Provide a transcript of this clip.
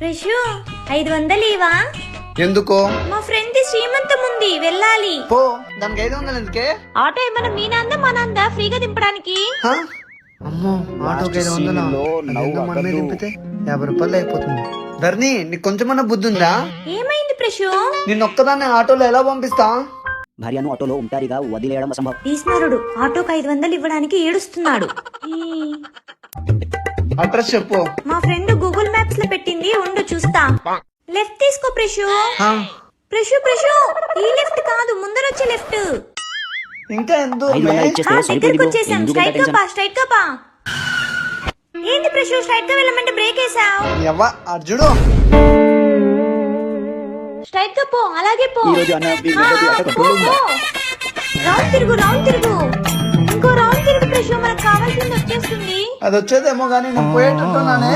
ప్రశు 500 ఇవా? ఎందుకో? మా ఫ్రెండ్ శ్రీమంతం ఉంది, వెళ్ళాలి. పో, దానికి 500 ఎందుకే? ఆటో ఏమన్నా మీ నాందా మా నాందా ఫ్రీగా దింపడానికి? హ? అమ్మో, ఆటోకి 500 మనమే దింపితే 50 రూపాయలు అయిపోతుంది. ధర్ని, నీకు కొంచెమన్నా బుద్ధి ఉందా? ఏమైంది ప్రశు? నిన్న ఒక్కదాన్ని ఆటోలో ఎలా పంపిస్తా? భార్యను ఆటోలో ఒంటరిగా వదిలేయడం అసంభవం. ఈశ్వరుడు ఆటోకి 500 ఇవ్వడానికి ఏడుస్తున్నాడు. అడ్రస్ చెప్పు. మా ఫ్రెండ్ గూగుల్ మ్యాప్స్ లో పెట్టింది, ఉండు చూస్తా. లెఫ్ట్ తీసుకో ప్రశు. హ? ప్రశు ప్రశు, ఈ లెఫ్ట్ కాదు, ముందరొచ్చే లెఫ్ట్. ఇంకా ఎందుకు? 500 ఇచ్చేస్తే దగ్గరకు సరిపోయింది. వచ్చేసాం. ఎందుకు స్ట్రైట్ గా టెన్షన్? పా, స్ట్రైట్ గా పా. ఏంది ప్రశు, స్ట్రైట్ గా వెళ్ళమంటే బ్రేక్ వేసావు? ఎవ్వ అర్జుడు, స్ట్రైట్ గా పో, అలాగే పో. ఈ రోజు అన్న ఆ, పో, పో. రౌండ్ తిరుగు, రౌండ్ తిరుగు. ఇంకో రౌండ్ తిరుగు ప్రశు, మనకు కావాల్సింది వచ్చేస్తుంది. అది వచ్చేదేమో గానీ నేను పోయేటట్టున్నానే.